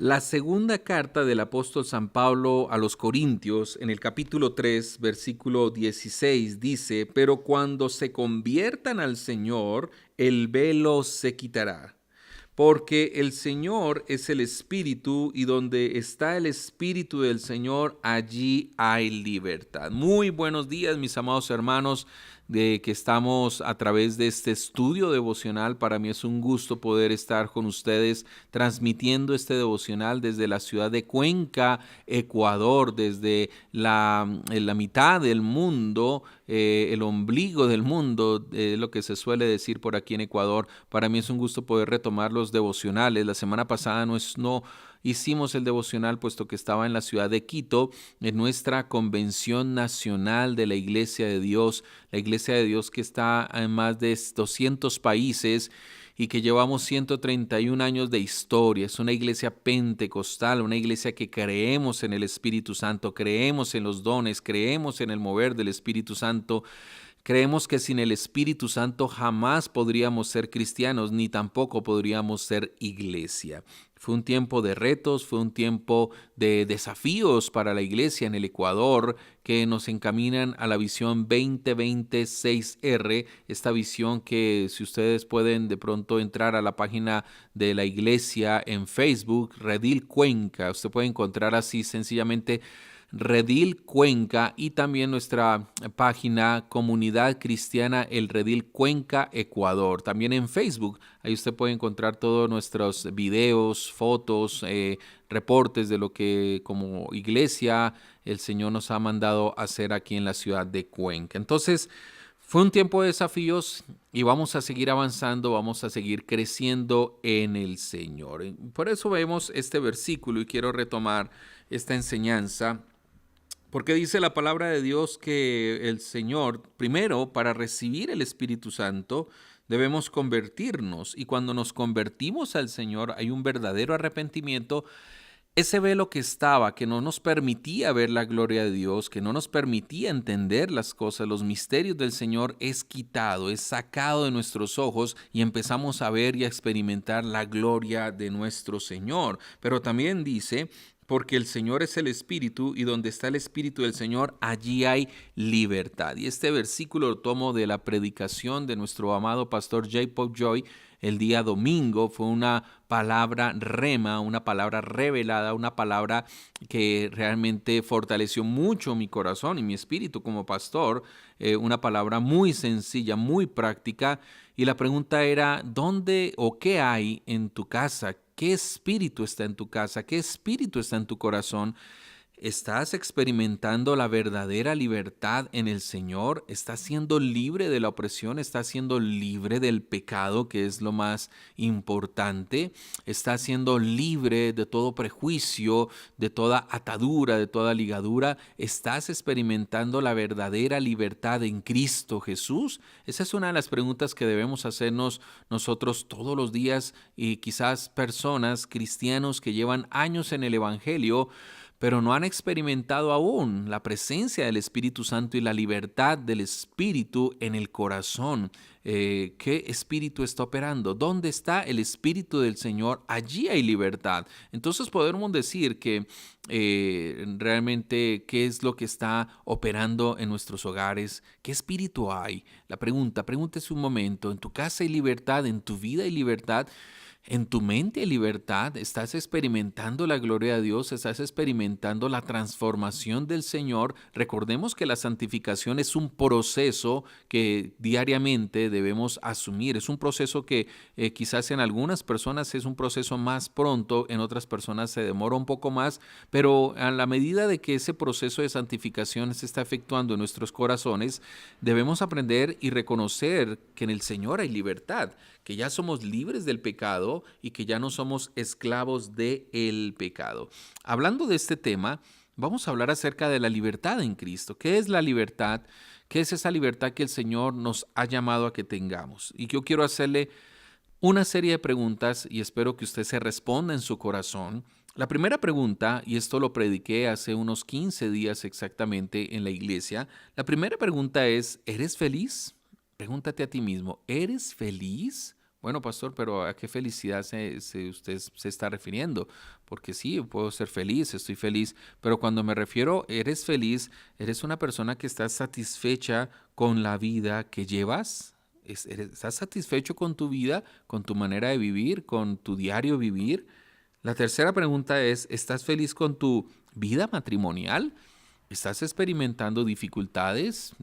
La segunda carta del apóstol San Pablo a los Corintios, en el capítulo 3, versículo 16, dice: pero cuando se conviertan al Señor, el velo se quitará. Porque el Señor es el Espíritu, y donde está el Espíritu del Señor, allí hay libertad. Muy buenos días, mis amados hermanos, de que estamos a través de este estudio devocional. Para mí es un gusto poder estar con ustedes transmitiendo este devocional desde la ciudad de Cuenca, Ecuador, desde la mitad del mundo, el ombligo del mundo, lo que se suele decir por aquí en Ecuador. Para mí es un gusto poder retomar los devocionales. La semana pasada no hicimos el devocional puesto que estaba en la ciudad de Quito, en nuestra convención nacional de la Iglesia de Dios, la Iglesia de Dios que está en más de 200 países y que llevamos 131 años de historia. Es una iglesia pentecostal, una iglesia que creemos en el Espíritu Santo, creemos en los dones, creemos en el mover del Espíritu Santo. Creemos que sin el Espíritu Santo jamás podríamos ser cristianos, ni tampoco podríamos ser iglesia. Fue un tiempo de retos, fue un tiempo de desafíos para la iglesia en el Ecuador que nos encaminan a la visión 2026R, esta visión que, si ustedes pueden de pronto entrar a la página de la iglesia en Facebook, Redil Cuenca, usted puede encontrar así sencillamente Redil Cuenca, y también nuestra página Comunidad Cristiana El Redil Cuenca Ecuador. También en Facebook, ahí usted puede encontrar todos nuestros videos, fotos, reportes de lo que como iglesia el Señor nos ha mandado hacer aquí en la ciudad de Cuenca. Entonces, fue un tiempo de desafíos y vamos a seguir avanzando, vamos a seguir creciendo en el Señor. Por eso vemos este versículo y quiero retomar esta enseñanza. Porque dice la palabra de Dios que el Señor, primero, para recibir el Espíritu Santo, debemos convertirnos. Y cuando nos convertimos al Señor, hay un verdadero arrepentimiento. Ese velo que estaba, que no nos permitía ver la gloria de Dios, que no nos permitía entender las cosas, los misterios del Señor, es quitado, es sacado de nuestros ojos y empezamos a ver y a experimentar la gloria de nuestro Señor. Pero también dice: porque el Señor es el Espíritu, y donde está el Espíritu del Señor, allí hay libertad. Y este versículo lo tomo de la predicación de nuestro amado pastor J. Pope Joy el día domingo. Fue una palabra rema, una palabra revelada, una palabra que realmente fortaleció mucho mi corazón y mi espíritu como pastor, una palabra muy sencilla, muy práctica. Y la pregunta era: ¿dónde o qué hay en tu casa? ¿Qué espíritu está en tu casa? ¿Qué espíritu está en tu corazón? ¿Estás experimentando la verdadera libertad en el Señor? ¿Estás siendo libre de la opresión? ¿Estás siendo libre del pecado, que es lo más importante? ¿Estás siendo libre de todo prejuicio, de toda atadura, de toda ligadura? ¿Estás experimentando la verdadera libertad en Cristo Jesús? Esa es una de las preguntas que debemos hacernos nosotros todos los días, y quizás personas, cristianos que llevan años en el Evangelio, pero no han experimentado aún la presencia del Espíritu Santo y la libertad del Espíritu en el corazón. ¿Qué espíritu está operando? ¿Dónde está el Espíritu del Señor? Allí hay libertad. Entonces podemos decir que realmente qué es lo que está operando en nuestros hogares, qué espíritu hay. Pregúntese un momento: ¿en tu casa hay libertad? ¿En tu vida hay libertad? ¿En tu mente hay libertad? ¿Estás experimentando la gloria de Dios? ¿Estás experimentando la transformación del Señor? Recordemos que la santificación es un proceso que diariamente debemos asumir. Es un proceso que quizás en algunas personas es un proceso más pronto, en otras personas se demora un poco más, pero a la medida de que ese proceso de santificación se está efectuando en nuestros corazones, debemos aprender y reconocer que en el Señor hay libertad, que ya somos libres del pecado y que ya no somos esclavos del pecado. Hablando de este tema, vamos a hablar acerca de la libertad en Cristo. ¿Qué es la libertad? ¿Qué es esa libertad que el Señor nos ha llamado a que tengamos? Y yo quiero hacerle una serie de preguntas y espero que usted se responda en su corazón. La primera pregunta, y esto lo prediqué hace unos 15 días exactamente en la iglesia, la primera pregunta es: ¿eres feliz? Pregúntate a ti mismo: ¿eres feliz? Bueno, pastor, pero ¿a qué felicidad usted se está refiriendo? Porque sí, puedo ser feliz, estoy feliz, pero cuando me refiero, eres feliz, eres una persona que está satisfecha con la vida que llevas. ¿Estás satisfecho con tu vida, con tu manera de vivir, con tu diario vivir? La tercera pregunta es, ¿estás feliz con tu vida matrimonial? ¿Estás experimentando dificultades,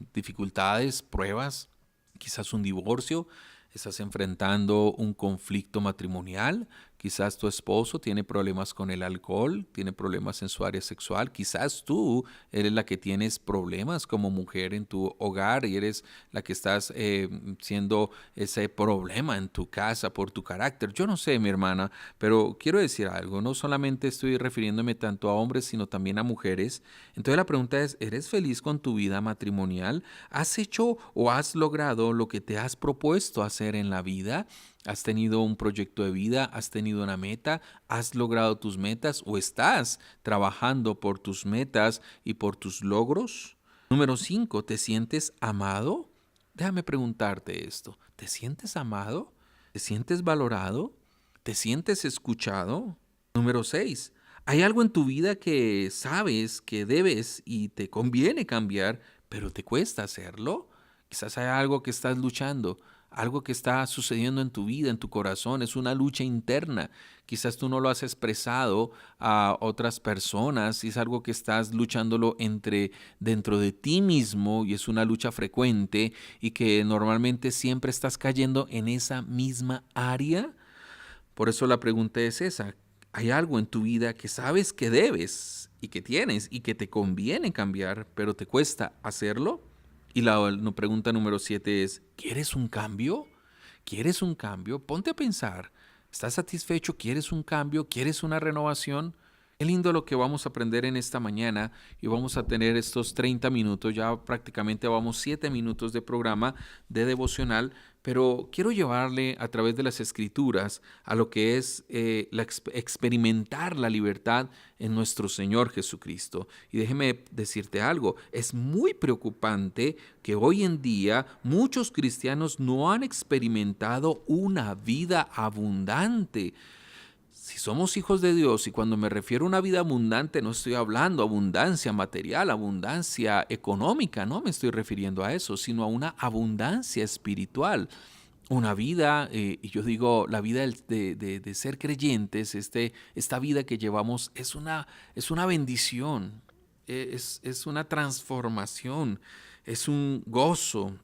pruebas, quizás un divorcio? ¿Estás enfrentando un conflicto matrimonial? Quizás tu esposo tiene problemas con el alcohol, tiene problemas en su área sexual. Quizás tú eres la que tienes problemas como mujer en tu hogar y eres la que estás siendo ese problema en tu casa por tu carácter. Yo no sé, mi hermana, pero quiero decir algo. No solamente estoy refiriéndome tanto a hombres, sino también a mujeres. Entonces la pregunta es, ¿eres feliz con tu vida matrimonial? ¿Has hecho o has logrado lo que te has propuesto hacer en la vida? ¿Has tenido un proyecto de vida? ¿Has tenido una meta? ¿Has logrado tus metas o estás trabajando por tus metas y por tus logros? Número 5, ¿te sientes amado? Déjame preguntarte esto. ¿Te sientes amado? ¿Te sientes valorado? ¿Te sientes escuchado? Número 6, ¿hay algo en tu vida que sabes que debes y te conviene cambiar, pero te cuesta hacerlo? Quizás hay algo que estás luchando, algo que está sucediendo en tu vida, en tu corazón, es una lucha interna. Quizás tú no lo has expresado a otras personas, y es algo que estás luchándolo dentro de ti mismo y es una lucha frecuente y que normalmente siempre estás cayendo en esa misma área. Por eso la pregunta es esa. ¿Hay algo en tu vida que sabes que debes y que tienes y que te conviene cambiar, pero te cuesta hacerlo? Y la pregunta número 7 es, ¿quieres un cambio? ¿Quieres un cambio? Ponte a pensar. ¿Estás satisfecho? ¿Quieres un cambio? ¿Quieres una renovación? Qué lindo lo que vamos a aprender en esta mañana y vamos a tener estos 30 minutos, ya prácticamente vamos 7 minutos de programa de devocional, pero quiero llevarle a través de las escrituras a lo que es experimentar la libertad en nuestro Señor Jesucristo. Y déjeme decirte algo, es muy preocupante que hoy en día muchos cristianos no han experimentado una vida abundante. Si somos hijos de Dios, y cuando me refiero a una vida abundante, no estoy hablando abundancia material, abundancia económica, no me estoy refiriendo a eso, sino a una abundancia espiritual. Una vida, y yo digo, la vida de ser creyentes, esta vida que llevamos es una bendición, es una transformación, es un gozo.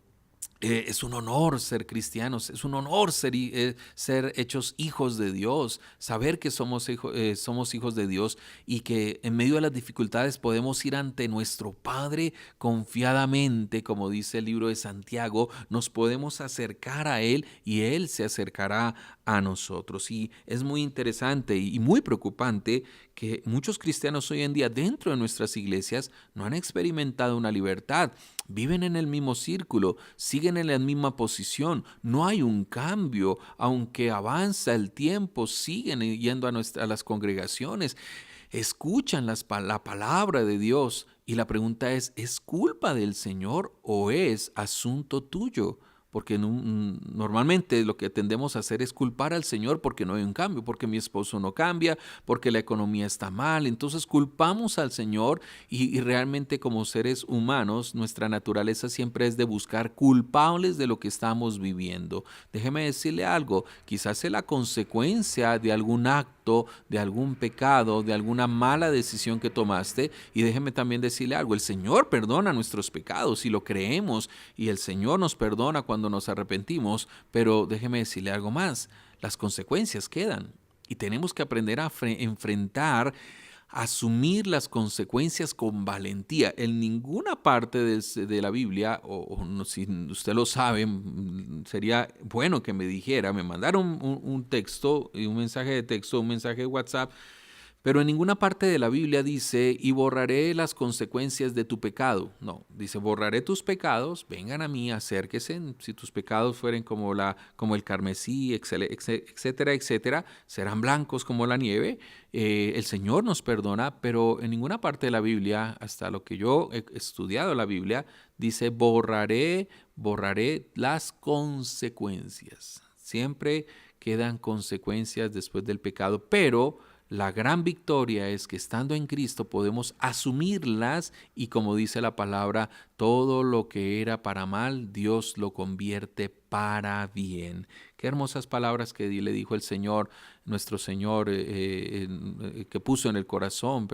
Es un honor ser cristianos, es un honor ser hechos hijos de Dios, saber que somos hijos de Dios y que en medio de las dificultades podemos ir ante nuestro Padre confiadamente, como dice el libro de Santiago, nos podemos acercar a Él y Él se acercará a nosotros. Y es muy interesante y muy preocupante que muchos cristianos hoy en día dentro de nuestras iglesias no han experimentado una libertad. Viven en el mismo círculo, siguen en la misma posición, no hay un cambio, aunque avanza el tiempo, siguen yendo a las congregaciones, escuchan la palabra de Dios y la pregunta ¿es culpa del Señor o es asunto tuyo? Porque normalmente lo que tendemos a hacer es culpar al Señor porque no hay un cambio, porque mi esposo no cambia, porque la economía está mal. Entonces culpamos al Señor y realmente como seres humanos nuestra naturaleza siempre es de buscar culpables de lo que estamos viviendo. Déjeme decirle algo, quizás es la consecuencia de algún acto, de algún pecado, de alguna mala decisión que tomaste. Y déjeme también decirle algo, el Señor perdona nuestros pecados si lo creemos y el Señor nos perdona cuando nos arrepentimos, pero déjeme decirle algo más, las consecuencias quedan y tenemos que aprender a enfrentar, asumir las consecuencias con valentía. En ninguna parte de la Biblia, o no, si usted lo sabe, sería bueno que me dijera, me mandara un texto, un mensaje de texto, un mensaje de WhatsApp, pero en ninguna parte de la Biblia dice, y borraré las consecuencias de tu pecado. No, dice, borraré tus pecados, vengan a mí, acérquense. Si tus pecados fueren como el carmesí, etcétera, etcétera, serán blancos como la nieve. El Señor nos perdona, pero en ninguna parte de la Biblia, hasta lo que yo he estudiado la Biblia, dice, borraré las consecuencias. Siempre quedan consecuencias después del pecado, pero la gran victoria es que estando en Cristo podemos asumirlas y, como dice la palabra, todo lo que era para mal, Dios lo convierte para bien. Qué hermosas palabras que le dijo el Señor, nuestro Señor, que puso en el corazón,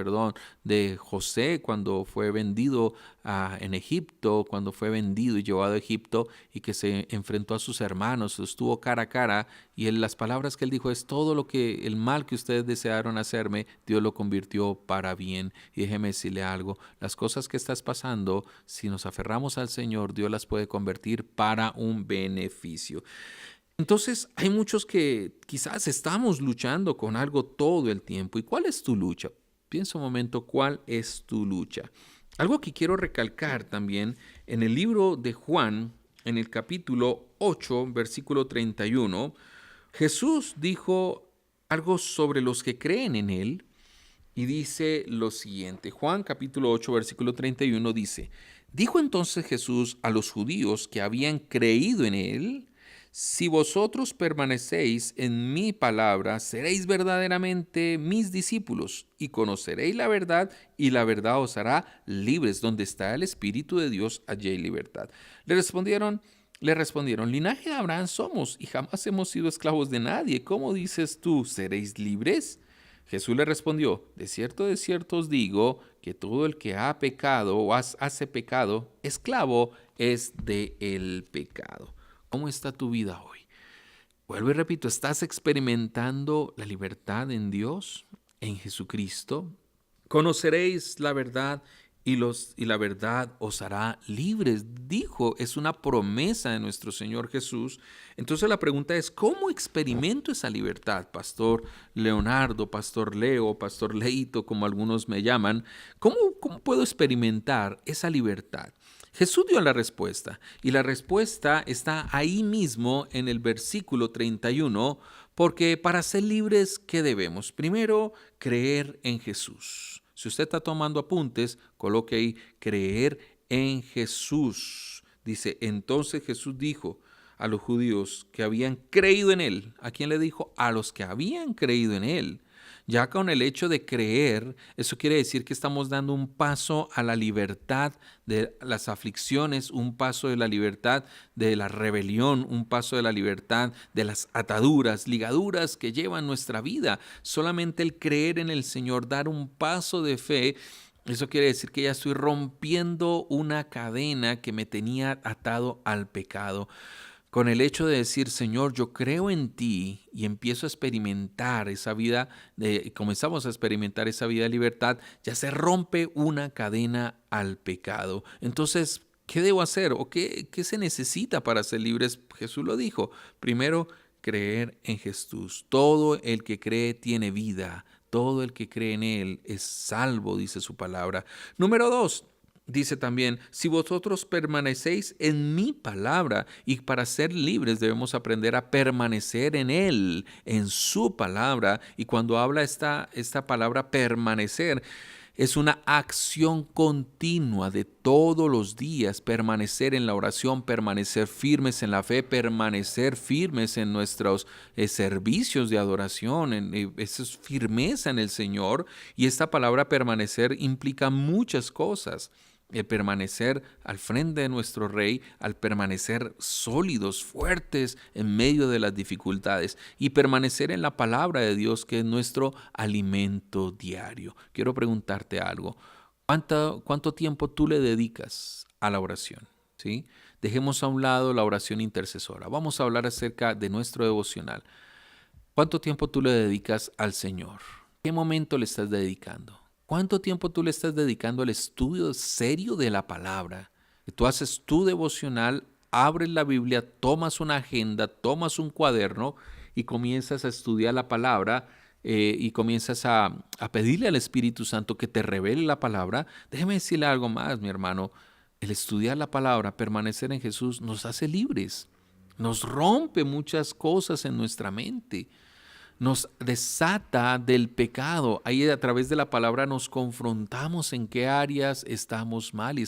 de José cuando fue vendido en Egipto, cuando fue vendido y llevado a Egipto y que se enfrentó a sus hermanos, estuvo cara a cara, y las palabras que él dijo es: todo el mal que ustedes desearon hacerme, Dios lo convirtió para bien. Y déjeme decirle algo, las cosas que estás pasando, si nos aferramos al Señor, Dios las puede convertir para un beneficio. Entonces, hay muchos que quizás estamos luchando con algo todo el tiempo. ¿Y cuál es tu lucha? Piensa un momento, ¿cuál es tu lucha? Algo que quiero recalcar también, en el libro de Juan, en el capítulo 8, versículo 31, Jesús dijo algo sobre los que creen en Él y dice lo siguiente. Juan capítulo 8, versículo 31 dice: dijo entonces Jesús a los judíos que habían creído en Él: si vosotros permanecéis en mi palabra, seréis verdaderamente mis discípulos y conoceréis la verdad, y la verdad os hará libres. Donde está el Espíritu de Dios, allí hay libertad. Le respondieron: linaje de Abraham somos y jamás hemos sido esclavos de nadie. ¿Cómo dices tú, seréis libres? Jesús le respondió: de cierto os digo que todo el que ha pecado o hace pecado, esclavo es del pecado. ¿Cómo está tu vida hoy? Vuelvo y repito, ¿estás experimentando la libertad en Dios, en Jesucristo? Conoceréis la verdad y la verdad os hará libres. Dijo, es una promesa de nuestro Señor Jesús. Entonces la pregunta es: ¿cómo experimento esa libertad, Pastor Leonardo, Pastor Leo, Pastor Leito, como algunos me llaman? ¿Cómo puedo experimentar esa libertad? Jesús dio la respuesta, y la respuesta está ahí mismo en el versículo 31, porque para ser libres, ¿qué debemos? Primero, creer en Jesús. Si usted está tomando apuntes, coloque ahí: creer en Jesús. Dice: entonces Jesús dijo a los judíos que habían creído en Él. ¿A quién le dijo? A los que habían creído en Él. Ya con el hecho de creer, eso quiere decir que estamos dando un paso a la libertad de las aflicciones, un paso de la libertad de la rebelión, un paso de la libertad de las ataduras, ligaduras que llevan nuestra vida. Solamente el creer en el Señor, dar un paso de fe, eso quiere decir que ya estoy rompiendo una cadena que me tenía atado al pecado. Con el hecho de decir: Señor, yo creo en ti, y empiezo a experimentar esa vida, comenzamos a experimentar esa vida de libertad, ya se rompe una cadena al pecado. Entonces, ¿qué debo hacer? ¿O qué se necesita para ser libres? Jesús lo dijo: primero, creer en Jesús. Todo el que cree tiene vida. Todo el que cree en Él es salvo, dice su palabra. Número 2. Dice también: si vosotros permanecéis en mi palabra. Y para ser libres debemos aprender a permanecer en Él, en su palabra. Y cuando habla esta palabra permanecer, es una acción continua de todos los días: permanecer en la oración, permanecer firmes en la fe, permanecer firmes en nuestros servicios de adoración. Eso es firmeza en el Señor. Y esta palabra permanecer implica muchas cosas. El permanecer al frente de nuestro Rey, al permanecer sólidos, fuertes en medio de las dificultades, y permanecer en la palabra de Dios, que es nuestro alimento diario. Quiero preguntarte algo: ¿cuánto tiempo tú le dedicas a la oración? ¿Sí? Dejemos a un lado la oración intercesora. Vamos a hablar acerca de nuestro devocional. ¿Cuánto tiempo tú le dedicas al Señor? ¿Qué momento le estás dedicando? ¿Cuánto tiempo tú le estás dedicando al estudio serio de la palabra? Tú haces tu devocional, abres la Biblia, tomas una agenda, tomas un cuaderno y comienzas a estudiar la palabra, y comienzas a pedirle al Espíritu Santo que te revele la palabra. Déjeme decirle algo más, mi hermano. El estudiar la palabra, permanecer en Jesús, nos hace libres. Nos rompe muchas cosas en nuestra mente. Nos desata del pecado. Ahí, a través de la palabra, nos confrontamos en qué áreas estamos mal y